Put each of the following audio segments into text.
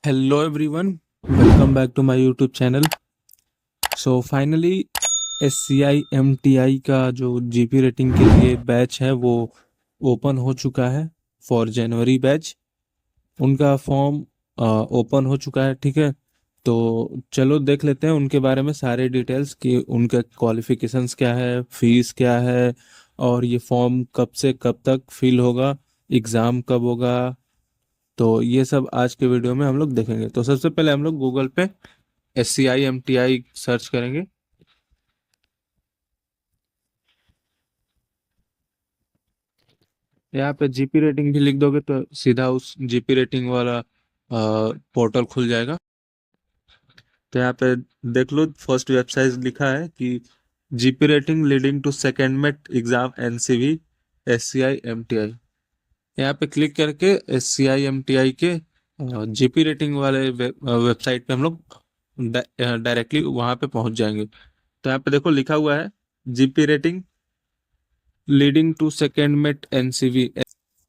Hello everyone, welcome back to my YouTube channel. So finally SCI MTI का जो GP rating के लिए batch है वो ओपन हो चुका है फॉर जनवरी बैच। उनका फॉर्म ओपन हो चुका है, ठीक है। तो चलो देख लेते हैं उनके बारे में सारे डिटेल्स कि उनके क्वालिफिकेशंस क्या है, फीस क्या है, और ये फॉर्म कब से कब तक फिल होगा, एग्ज़ाम कब होगा। तो ये सब आज के वीडियो में हम लोग देखेंगे। तो सबसे पहले हम लोग गूगल पे SCI MTI सर्च करेंगे। यहाँ पे जीपी रेटिंग भी लिख दोगे तो सीधा उस जीपी रेटिंग वाला पोर्टल खुल जाएगा। तो यहाँ पे देख लो, फर्स्ट वेबसाइट लिखा है कि GP rating leading to second mate exam NCV SCI MTI। यहाँ पे क्लिक करके SCI MTI के जीपी रेटिंग वाले वेबसाइट पे हम लोग डायरेक्टली वहाँ पे पहुँच जाएंगे। तो यहाँ पे देखो लिखा हुआ है GP rating leading to second mate NCV।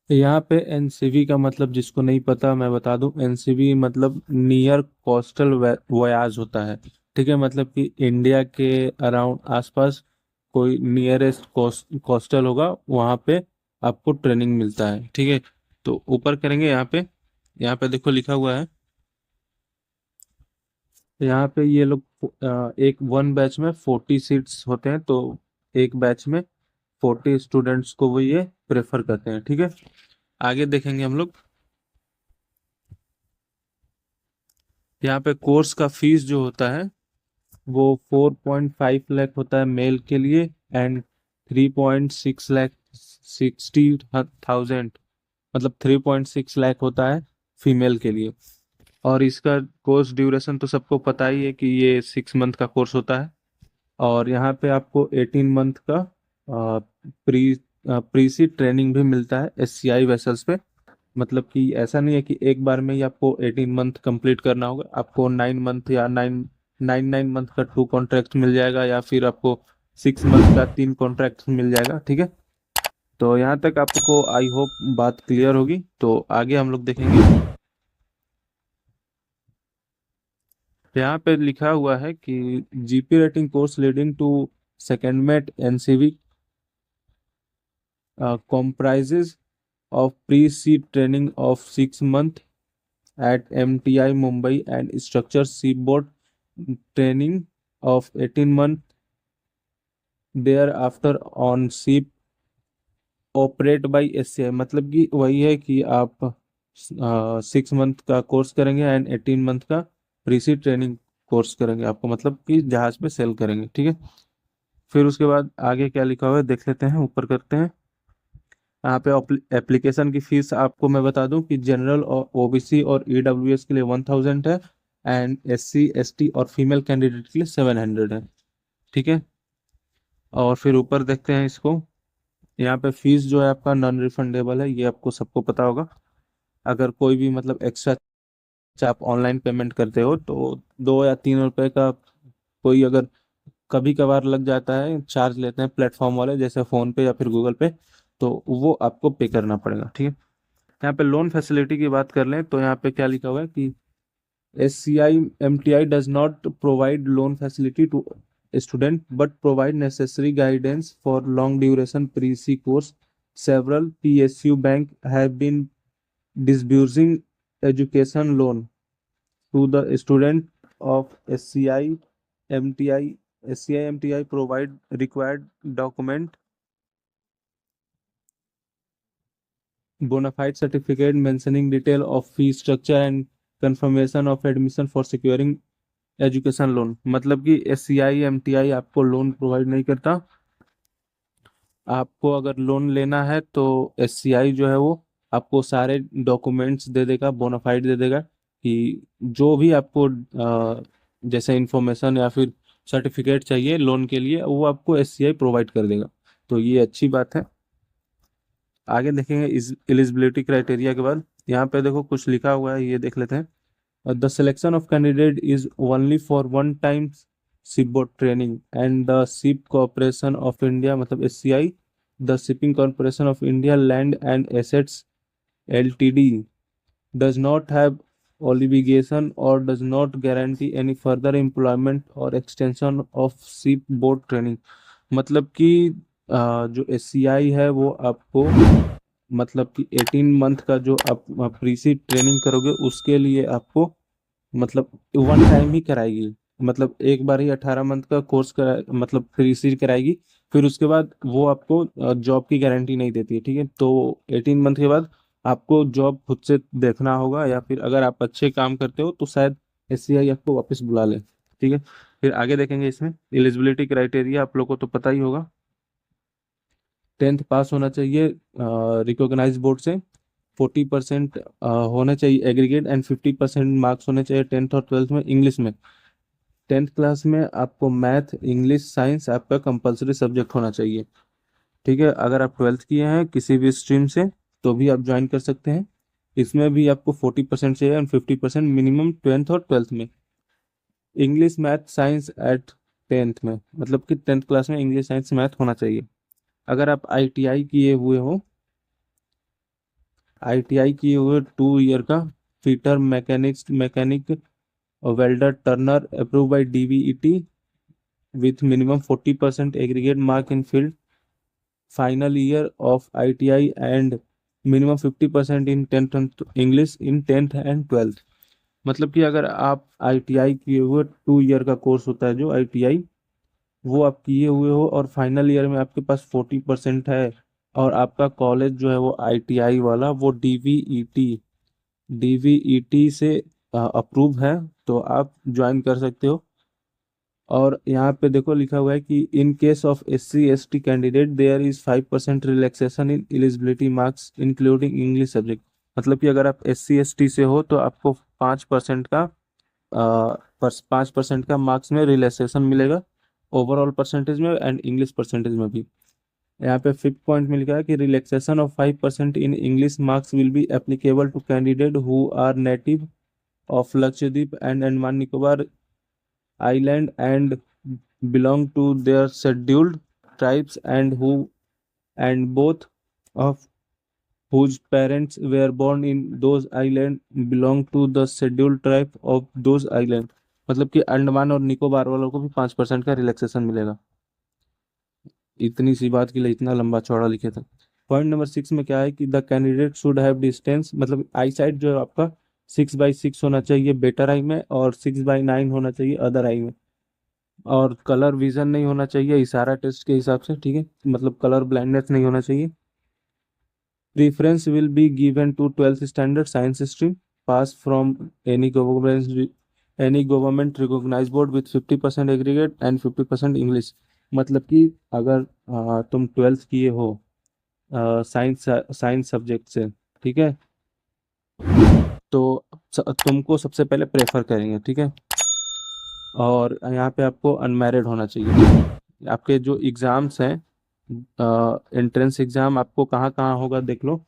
यहाँ पे एनसीवी का मतलब जिसको नहीं पता मैं बता दूं, एनसीवी मतलब नियर कोस्टल वयाज होता है, ठीक है। मतलब कि इंडिया के अराउंड आसपास कोई नियरेस्ट कोस्टल होगा, वहाँ पे आपको ट्रेनिंग मिलता है, ठीक है। तो ऊपर करेंगे यहाँ पे देखो लिखा हुआ है। यहाँ पे ये लोग एक वन बैच में 40 सीट्स होते हैं, तो एक बैच में 40 स्टूडेंट्स को वो ये प्रेफर करते हैं, ठीक है। आगे देखेंगे हम लोग। यहाँ पे कोर्स का फीस जो होता है वो 4.5 लाख होता है मेल के लिए, एंड 3.6 लाख 60,000 मतलब 3.6 लाख होता है फीमेल के लिए। और इसका कोर्स ड्यूरेशन तो सबको पता ही है कि ये 6 मंथ का कोर्स होता है। और यहाँ पे आपको 18 मंथ का प्री प्रीसी ट्रेनिंग भी मिलता है SCI वेसल्स पे। मतलब कि ऐसा नहीं है कि एक बार में ही आपको 18 मंथ कंप्लीट करना होगा, आपको 9 मंथ या नाइन मंथ का 2 कॉन्ट्रैक्ट मिल जाएगा, या फिर आपको 6 मंथ का 3 कॉन्ट्रैक्ट मिल जाएगा, ठीक है। तो यहाँ तक आपको आई होप बात क्लियर होगी। तो आगे हम लोग देखेंगे। यहाँ पे लिखा हुआ है कि GP rating course leading to second mate NCV comprises of pre-seed training of 6 months at MTI Mumbai and structure seaboard training of 18 months thereafter on ship operate by SCI। मतलब कि वही है कि आप 6 मंथ का कोर्स करेंगे and 18 month का प्रीसी training course करेंगे, आपको मतलब कि जहाज पे सेल करेंगे, ठीक है। फिर उसके बाद आगे क्या लिखा हुआ है देख लेते हैं, ऊपर करते हैं। यहाँ पे एप्लीकेशन की फीस आपको मैं बता दूं कि जनरल और OBC और EWS के लिए 1000 है, एंड SC ST और फीमेल कैंडिडेट के लिए 700 है, ठीक है। और फिर ऊपर देखते हैं इसको। यहाँ पे फीस जो है आपका नॉन रिफंडेबल है, ये आपको सबको पता होगा। अगर कोई भी मतलब एक्स्ट्रा आप ऑनलाइन पेमेंट करते हो तो 2 या 3 रुपए का कोई अगर कभी कभार लग जाता है, चार्ज लेते हैं प्लेटफॉर्म वाले जैसे फोन पे या फिर गूगल पे, तो वो आपको पे करना पड़ेगा, ठीक है। यहाँ पे लोन फैसिलिटी की बात कर लें तो यहाँ पे क्या लिखा हुआ है कि SCI MTI does not provide loan facility to a student but provide necessary guidance for long duration pre-C course. Several PSU bank have been disbursing education loan to the student of SCI MTI. SCI MTI provide required document, bona fide certificate mentioning detail of fee structure and confirmation of admission for securing education loan. मतलब कि SCI MTI आपको loan provide नहीं करता। आपको अगर loan लेना है तो SCI जो है वो आपको सारे डॉक्यूमेंट्स दे देगा, बोनाफाइड दे देगा कि जो भी आपको जैसे इंफॉर्मेशन या फिर सर्टिफिकेट चाहिए लोन के लिए वो आपको SCI प्रोवाइड कर देगा। तो ये अच्छी बात है। आगे देखेंगे इस एलिजिबिलिटी क्राइटेरिया के बाद। यहाँ पे देखो कुछ लिखा हुआ है, ये देख लेते हैं। The selection of candidate is only for one time shipboard training and the Ship Corporation of India मतलब SCI, the Shipping Corporation of India Land and Assets LTD does not have obligation or does not guarantee any further employment or extension of ship board training। मतलब कि जो SCI है वो आपको मतलब कि 18 month का जो आप प्री सी ट्रेनिंग करोगे उसके लिए आपको मतलब वन टाइम ही कराएगी। मतलब एक बार ही 18 मंथ का कोर्स करा मतलब फ्री सी कराएगी। फिर उसके बाद वो आपको जॉब की गारंटी नहीं देती है, ठीक है। तो 18 मंथ के बाद आपको जॉब खुद से देखना होगा, या फिर अगर आप अच्छे काम करते हो तो शायद एससीआई आपको वापस बुला ले, ठीक है। फिर आगे देखेंगे इसमें एलिजिबिलिटी क्राइटेरिया, आप लोग को तो पता ही होगा। 10th पास होना चाहिए रिकॉग्नाइज बोर्ड से, 40% होना चाहिए एग्रीगेट, एंड 50% मार्क्स होने चाहिए 10th और 12th में इंग्लिश में। 10th क्लास में आपको मैथ इंग्लिश साइंस आपका कंपलसरी सब्जेक्ट होना चाहिए, ठीक है। अगर आप 12th किए हैं किसी भी स्ट्रीम से तो भी आप ज्वाइन कर सकते हैं। इसमें भी आपको 40% चाहिए एंड 50% मिनिमम 10th और 12th में। English math science eight 10th में, मतलब कि 10th क्लास में इंग्लिश साइंस मैथ होना चाहिए। अगर आप आईटीआई किए हुए हो, आईटीआई किए हुए 2 ईयर का fitter mechanic welder turner approve by DVET with minimum 40% aggregate mark in field final year of ITI and minimum 50% in 10th and English in 10th and 12th। मतलब कि अगर आप आईटीआई किए हुए 2 ईयर का कोर्स होता है जो आईटीआई, वो आप किए हुए हो और फाइनल ईयर में आपके पास 40% है, और आपका कॉलेज जो है वो आईटीआई वाला वो डीवीईटी से अप्रूव है, तो आप ज्वाइन कर सकते हो। और यहाँ पे देखो लिखा हुआ है कि in case of SC ST candidate there is 5% relaxation in eligibility marks including English subject. मतलब कि अगर आप SC ST से हो तो आपको 5% का 5% का मार्क्स में रिलैक्सेशन मिलेगा, ओवरऑल परसेंटेज में एंड इंग्लिश परसेंटेज में भी। यहाँ पे 5th पॉइंट में लिखा है कि relaxation of 5% in English marks will be applicable to candidate who are native of Lakshadweep and Andaman Nicobar island and belong to their scheduled tribes and who and both of whose parents were born in those island belong to the scheduled tribe of those island। मतलब कि अंडमान और निकोबार वालों को भी 5% का relaxation मिलेगा। इतनी सी बात के लिए इतना लंबा चौड़ा लिखे थे। पॉइंट नंबर 6 में क्या है कि the candidate should have distance, मतलब आई साइड जो है आपका 6/6 होना चाहिए बेटर आई में, और 6/9 होना चाहिए अदर आई में। और कलर विजन नहीं होना चाहिए इशारा टेस्ट के हिसाब से, ठीक है, मतलब कलर ब्लाइंडनेस नहीं होना चाहिए। Preference will be given to 12th standard science stream pass from any government recognise board with 50% aggregate and 50% English. मतलब कि अगर तुम 12th किए हो साइंस साइंस सब्जेक्ट से, ठीक है, तो तुमको सबसे पहले प्रेफर करेंगे, ठीक है। और यहाँ पे आपको अनमैरिड होना चाहिए। आपके जो एग्ज़ाम्स हैं एंट्रेंस एग्ज़ाम आपको कहाँ कहाँ होगा देख लो।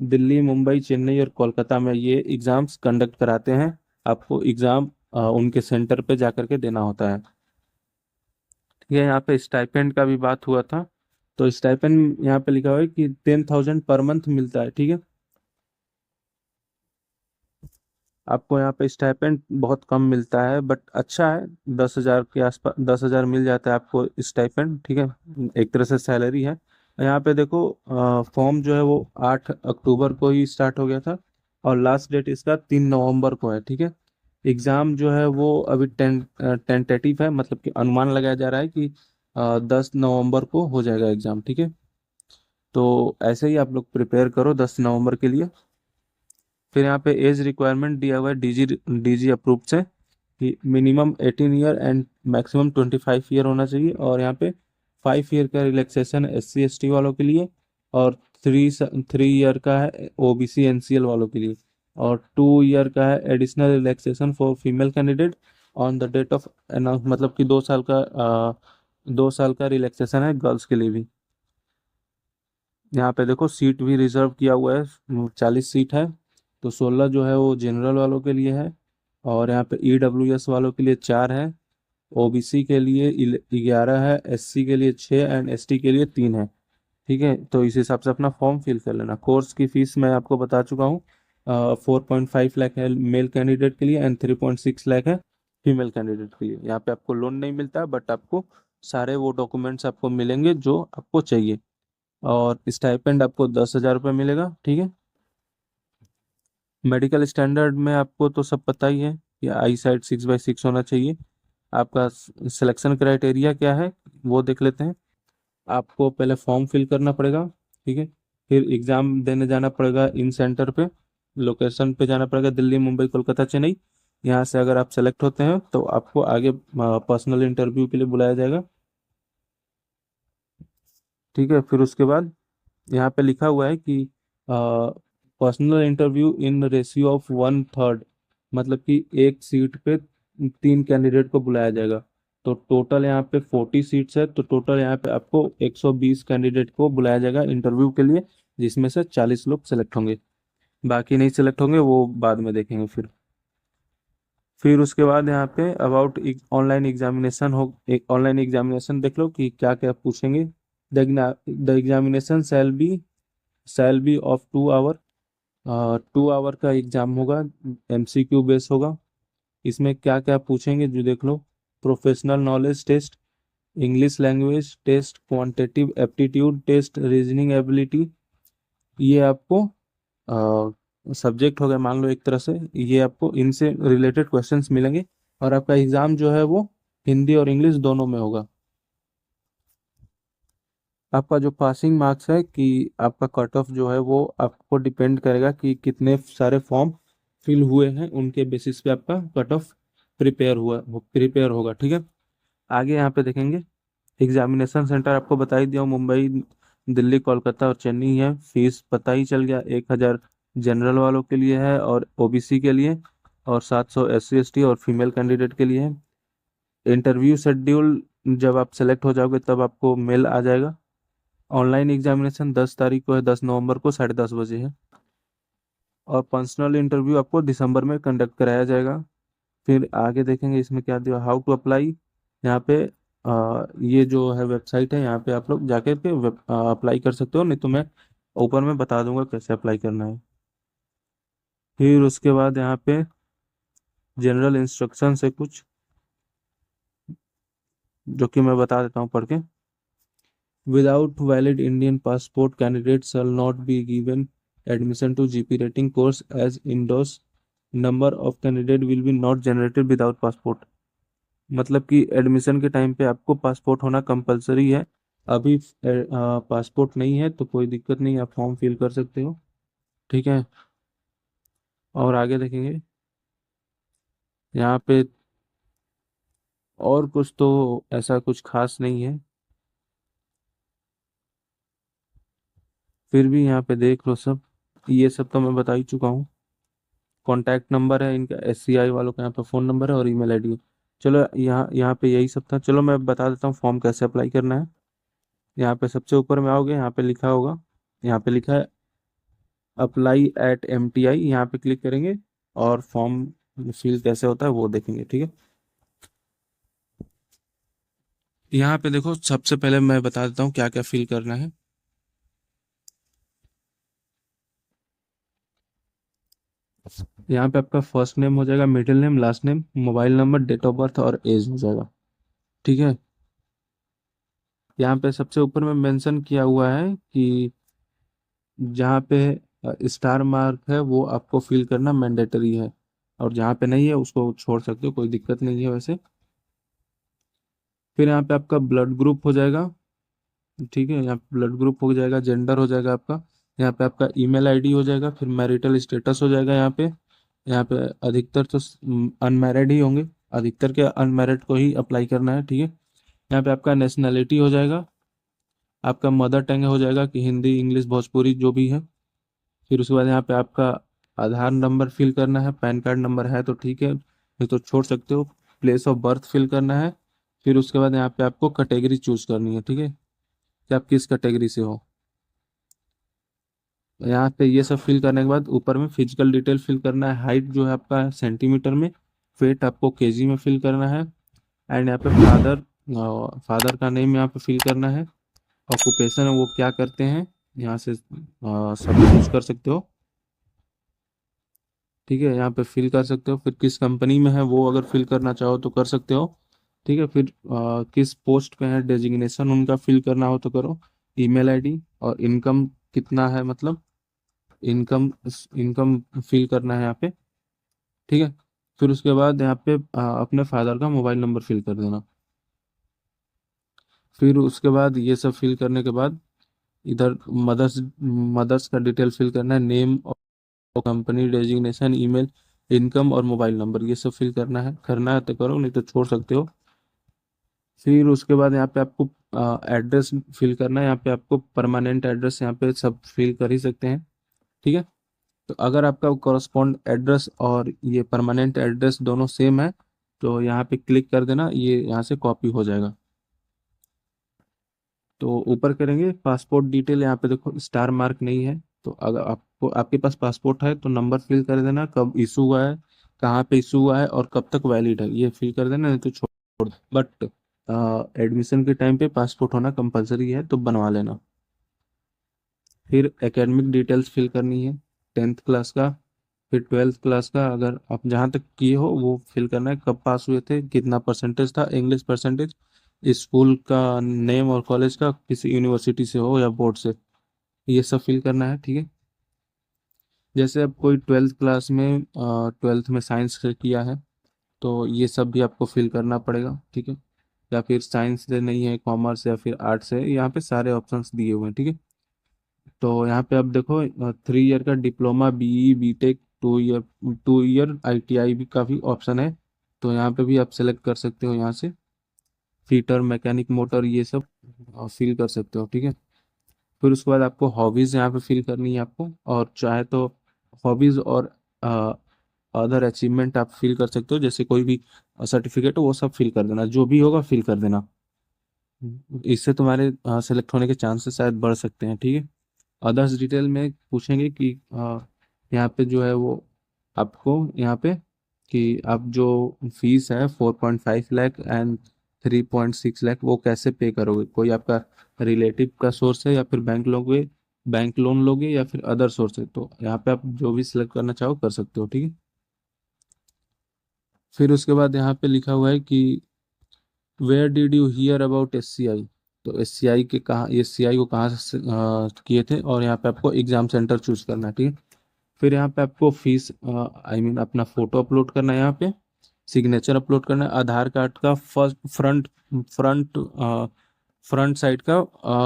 दिल्ली मुंबई चेन्नई और कोलकाता में ये एग्ज़ाम्स कंडक्ट कराते हैं। आपको एग्ज़ाम उनके सेंटर पे जा करके देना होता है, ठीक है। यहाँ पे स्टाइपेंड का भी बात हुआ था, तो स्टाइपेंड यहाँ पे लिखा हुआ है कि 10,000 पर मंथ मिलता है, ठीक है। आपको यहाँ पे स्टाइपेंड बहुत कम मिलता है बट अच्छा है, 10,000 के आसपास 10,000 मिल जाता है आपको स्टाइपेंड, ठीक है। एक तरह से सैलरी है। यहाँ पे देखो फॉर्म जो है वो 8 अक्टूबर को ही स्टार्ट हो गया था, और लास्ट डेट इसका 3 नवंबर को है, ठीक है। एग्ज़ाम जो है वो अभी टेंटेटिव है, मतलब कि अनुमान लगाया जा रहा है कि 10 नवंबर को हो जाएगा एग्ज़ाम, ठीक है। तो ऐसे ही आप लोग प्रिपेयर करो 10 नवंबर के लिए। फिर यहाँ पे एज रिक्वायरमेंट दिया हुआ है डीजी अप्रूव से कि minimum 18 year and maximum 25 year होना चाहिए, और यहाँ पे 5 ईयर का रिलैक्सेशन SC ST वालों के लिए, और 3 ईयर का है OBC NCL वालों के लिए, और 2 ईयर का है additional relaxation for female candidate on the date of announce. मतलब कि 2 साल का रिलैक्सेशन है गर्ल्स के लिए भी। यहाँ पे देखो सीट भी रिजर्व किया हुआ है, 40 सीट है, तो 16 जो है वो जनरल वालों के लिए है, और यहाँ पे EWS वालों के लिए 4 है, OBC के लिए 11 है, SC के लिए 6 एंड ST के लिए 3 है, ठीक है। तो इस हिसाब से अपना फॉर्म फिल कर लेना। कोर्स की फीस मैं आपको बता चुका हूँ, 4.5 लाख है मेल कैंडिडेट के लिए एंड 3.6 लाख है फीमेल कैंडिडेट के लिए। यहाँ पे आपको लोन नहीं मिलता, बट आपको सारे वो डॉक्यूमेंट्स आपको मिलेंगे जो आपको चाहिए। और स्टाइपेंड आपको 10,000 रुपये मिलेगा, ठीक है। मेडिकल स्टैंडर्ड में आपको तो सब पता ही है कि आई साइड 6/6 होना चाहिए। आपका सिलेक्शन क्राइटेरिया क्या है वो देख लेते हैं। आपको पहले फॉर्म फिल करना पड़ेगा, ठीक है। फिर एग्जाम देने जाना पड़ेगा इन सेंटर पे, लोकेशन पे जाना पड़ेगा, दिल्ली, मुंबई, कोलकाता, चेन्नई। यहाँ से अगर आप सेलेक्ट होते हैं तो आपको आगे पर्सनल इंटरव्यू के लिए बुलाया जाएगा, ठीक है। फिर उसके बाद यहाँ पे लिखा हुआ है कि personal interview in ratio of 1/3, मतलब कि एक सीट पे 3 कैंडिडेट को बुलाया जाएगा। तो टोटल यहाँ पे 40 सीट्स है, तो टोटल यहाँ पे आपको 120 कैंडिडेट को बुलाया जाएगा इंटरव्यू के लिए, जिसमें से 40 लोग सेलेक्ट होंगे। बाकी नहीं सेलेक्ट होंगे वो बाद में देखेंगे फिर उसके बाद यहाँ पे अबाउट ऑनलाइन एग्जामिनेशन हो, एक ऑनलाइन एग्जामिनेशन देख लो कि क्या क्या पूछेंगे। The examination shall be of 2 hour. 2 hour का एग्जाम होगा, एमसीक्यू बेस होगा। इसमें क्या क्या पूछेंगे जो देख लो। Professional knowledge test, English language test, quantitative aptitude test, reasoning ability. ये आपको सब्जेक्ट हो गया मान लो एक तरह से, ये आपको इनसे रिलेटेड क्वेश्चंस मिलेंगे। और आपका एग्जाम जो है वो हिंदी और इंग्लिश दोनों में होगा। आपका जो पासिंग मार्क्स है कि आपका कट ऑफ जो है वो आपको डिपेंड करेगा कि कितने सारे फॉर्म फिल हुए हैं, उनके बेसिस पे आपका कट ऑफ प्रिपेयर होगा, ठीक है। आगे यहाँ पे देखेंगे एग्जामिनेशन सेंटर आपको बता ही दिया हूँ, मुंबई, दिल्ली, कोलकाता और चेन्नई है। फीस पता ही चल गया, 1,000 जनरल वालों के लिए है और ओबीसी के लिए, और 700 SC ST और फीमेल कैंडिडेट के लिए है। इंटरव्यू शेड्यूल जब आप सेलेक्ट हो जाओगे तब आपको मेल आ जाएगा। ऑनलाइन एग्जामिनेशन 10 तारीख को है, 10 नवंबर को 10:30 बजे है। और पर्सनल इंटरव्यू आपको दिसंबर में कंडक्ट कराया जाएगा। फिर आगे देखेंगे इसमें क्या दिया, हाउ टू अप्लाई। यहाँ पे ये जो है वेबसाइट है, यहाँ पे आप लोग जाकर के अप्लाई कर सकते हो, नहीं तो मैं ऊपर में बता दूंगा कैसे अप्लाई करना है। फिर उसके बाद यहाँ पे जनरल इंस्ट्रक्शन है कुछ, जो कि मैं बता देता हूँ पढ़ के। Without valid Indian passport candidate shall not be given admission to GP rating course as endorse. Number of candidate will be not generated without passport. मतलब कि एडमिशन के टाइम पे आपको पासपोर्ट होना कंपलसरी है। अभी पासपोर्ट नहीं है तो कोई दिक्कत नहीं, आप फॉर्म फिल कर सकते हो, ठीक है। और आगे देखेंगे यहाँ पे और कुछ तो ऐसा कुछ खास नहीं है, फिर भी यहाँ पे देख लो सब, ये सब तो मैं बता ही चुका हूँ। कॉन्टैक्ट नंबर है इनका, SCI वालों का यहाँ पे फ़ोन नंबर है और ईमेल आईडी है। चलो यहाँ यहाँ पे यही सब था। चलो मैं बता देता हूँ फॉर्म कैसे अप्लाई करना है। यहाँ पे सबसे ऊपर में आओगे, यहाँ पे लिखा होगा, यहाँ पे लिखा है apply@MTI, यहाँ पे क्लिक करेंगे और फॉर्म फिल कैसे होता है वो देखेंगे, ठीक है। यहाँ पे देखो सबसे पहले मैं बता देता हूँ क्या क्या फिल करना है। यहाँ पे आपका फर्स्ट नेम हो जाएगा, middle name, last name, mobile number, date of birth और एज हो जाएगा, ठीक है। यहाँ पे सबसे ऊपर में मेंशन किया हुआ है कि जहाँ पे स्टार मार्क है वो आपको फिल करना मैंडेटरी है, और जहाँ पे नहीं है उसको छोड़ सकते हो, कोई दिक्कत नहीं है वैसे। फिर यहाँ पे आपका ब्लड ग्रुप हो जाएगा, ठीक है। यहाँ पे ब्लड ग्रुप हो जाएगा, जेंडर हो जाएगा आपका, यहाँ पे आपका ईमेल आईडी हो जाएगा, फिर मैरिटल स्टेटस हो जाएगा। यहाँ पे अधिकतर तो अनमैरिड ही होंगे, अधिकतर के अनमैरिड को ही अप्लाई करना है, ठीक है। यहाँ पे आपका नेशनैलिटी हो जाएगा, आपका मदर टंग हो जाएगा कि हिंदी, इंग्लिश, भोजपुरी जो भी है। फिर उसके बाद यहाँ पे आपका आधार नंबर फिल करना है, पैन कार्ड नंबर है तो ठीक है, नहीं तो छोड़ सकते हो। प्लेस ऑफ बर्थ फिल करना है। फिर उसके बाद यहाँ पे आपको कैटेगरी चूज करनी है, ठीक है, कि आप किस कैटेगरी से हो। यहाँ पे ये सब फिल करने के बाद ऊपर में फिजिकल डिटेल फिल करना है, हाइट जो है आपका सेंटीमीटर में, वेट आपको केजी में फिल करना है। एंड यहाँ पे फादर का नेम यहाँ पे फिल करना है। ऑक्यूपेशन है वो क्या करते हैं, यहाँ से सब चूज कर सकते हो। ठीक है, यहाँ पे फिल कर सकते हो। फिर किस कंपनी में है वो अगर फिल करना चाहो तो कर सकते हो। ठीक है, फिर किस पोस्ट पे है डेजिग्नेशन उनका फिल करना हो तो करो। ईमेल आईडी और इनकम कितना है, मतलब इनकम इनकम फिल करना है यहाँ पे। ठीक है, फिर उसके बाद यहाँ पे अपने फादर का मोबाइल नंबर फिल कर देना। फिर उसके बाद ये सब फिल करने के बाद इधर मदर्स मदर्स का डिटेल फिल करना है, नेम और कंपनी डेजिग्नेशन, ईमेल, इनकम और मोबाइल नंबर, ये सब फिल करना है तो करो, नहीं तो छोड़ सकते हो। फिर उसके बाद यहाँ पे आपको एड्रेस फिल करना है। यहाँ पे आपको परमानेंट एड्रेस यहाँ पे सब फिल कर ही सकते हैं। ठीक है, तो अगर आपका कॉरस्पॉन्ड एड्रेस और ये परमानेंट एड्रेस दोनों सेम है तो यहाँ पे क्लिक कर देना, ये यहाँ से कॉपी हो जाएगा। तो ऊपर करेंगे पासपोर्ट डिटेल, यहाँ पे देखो स्टार मार्क नहीं है, तो अगर आपको आपके पास पासपोर्ट है तो नंबर फिल कर देना, कब इशू हुआ है, कहाँ पे इशू हुआ है और कब तक वैलिड है, ये फिल कर देना, नहीं तो छोड़। बट एडमिशन के टाइम पे पासपोर्ट होना कंपलसरी है, तो बनवा लेना। फिर एकेडमिक डिटेल्स फिल करनी है, 10th क्लास का, फिर 12th क्लास का, अगर आप जहाँ तक किए हो वो फिल करना है, कब पास हुए थे, कितना परसेंटेज था, इंग्लिश परसेंटेज, स्कूल का नेम और कॉलेज का, किसी यूनिवर्सिटी से हो या बोर्ड से, ये सब फिल करना है। ठीक है, जैसे अब कोई 12th क्लास में 12th में साइंस से किया है तो ये सब भी आपको फिल करना पड़ेगा। ठीक है, या फिर साइंस से नहीं है, कॉमर्स या फिर आर्ट्स है, यहाँ पे सारे ऑप्शंस दिए हुए हैं। ठीक है, तो यहाँ पे आप देखो 3 ईयर का diploma, BE, BTech, 2 year ITI भी काफ़ी ऑप्शन है, तो यहाँ पे भी आप सेलेक्ट कर सकते हो, यहाँ से फिटर, मैकेनिक, मोटर, ये सब फिल कर सकते हो। ठीक है, फिर उसके बाद आपको हॉबीज़ यहाँ पे फिल करनी है आपको, और चाहे तो हॉबीज़ और अदर अचीवमेंट आप फिल कर सकते हो, जैसे कोई भी सर्टिफिकेट हो वो सब फिल कर देना, जो भी होगा फिल कर देना। इससे तुम्हारे सेलेक्ट होने के चांसेस शायद बढ़ सकते हैं। ठीक है, अदर्स डिटेल में पूछेंगे कि यहाँ पे जो है वो आपको यहाँ पे कि आप जो फीस है 4.5 लाख एंड 3.6 लाख वो कैसे पे करोगे, कोई आपका रिलेटिव का सोर्स है या फिर बैंक लोन लोगे या फिर अदर सोर्स है, तो यहाँ पे आप जो भी सिलेक्ट करना चाहो कर सकते हो। ठीक है, फिर उसके बाद यहाँ पे लिखा हुआ है कि where did you hear about SCI, तो एससीआई के कहाँ, एससीआई को कहाँ से किए थे, और यहाँ पे आपको एग्जाम सेंटर चूज करना है। ठीक है, फिर यहाँ पे आपको फीस आई मीन अपना फोटो अपलोड करना है, यहाँ पे सिग्नेचर अपलोड करना है, आधार कार्ड का फर्स्ट फ्रंट फ्रंट साइड का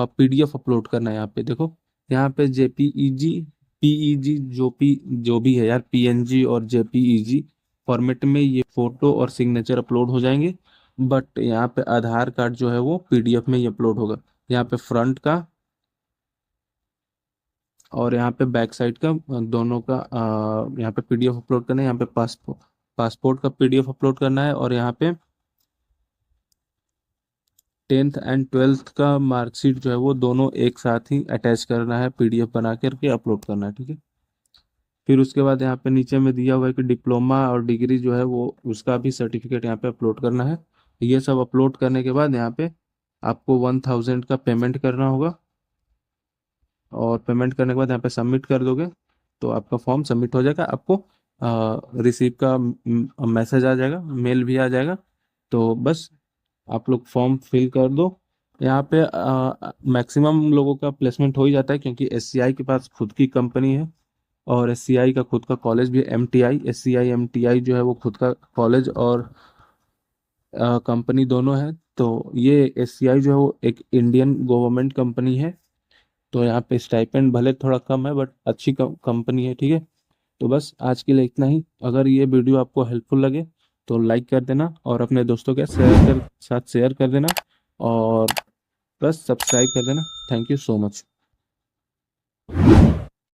पीडीएफ अपलोड करना है। यहाँ पे देखो, यहाँ पे जेपीईजी, पीईजी, जो भी है यार, पीएनजी और जेपीईजी फॉर्मेट में ये फोटो और सिग्नेचर अपलोड हो जाएंगे। बट यहाँ पे आधार कार्ड जो है वो पीडीएफ में ही अपलोड होगा। यहाँ पे फ्रंट का और यहाँ पे बैक साइड का दोनों का यहाँ पे पीडीएफ अपलोड करना है। यहाँ पे पासपोर्ट का पीडीएफ अपलोड करना है, और यहाँ पे 10th एंड 12th का मार्कशीट जो है वो दोनों एक साथ ही अटैच करना है, पीडीएफ बना करके अपलोड करना है। ठीक है, फिर उसके बाद यहाँ पे नीचे में दिया हुआ है कि डिप्लोमा और डिग्री जो है वो उसका भी सर्टिफिकेट यहाँ पे अपलोड करना है। ये सब अपलोड करने के बाद यहाँ पे आपको 1000 का पेमेंट करना होगा, और पेमेंट करने के बाद यहाँ पे सबमिट कर दोगे तो आपका फॉर्म सबमिट हो जाएगा। आपको रिसीव का मैसेज आ जाएगा, मेल भी आ जाएगा। तो बस आप लोग फॉर्म फिल कर दो। यहाँ पे मैक्सिमम लोगों का प्लेसमेंट हो ही जाता है, क्योंकि एससीआई के पास खुद की कंपनी है, और एससीआई का खुद का कॉलेज भी है, एमटीआई, एससीआई एमटीआई जो है वो खुद का कॉलेज और कंपनी दोनों है। तो ये एससीआई जो है वो एक इंडियन गवर्नमेंट कंपनी है, तो यहाँ पे स्टाइपेंड भले थोड़ा कम है बट अच्छी कंपनी है। ठीक है, तो बस आज के लिए इतना ही। अगर ये वीडियो आपको हेल्पफुल लगे तो लाइक कर देना, और अपने दोस्तों के साथ शेयर कर देना, और बस सब्सक्राइब कर देना। Thank you so much.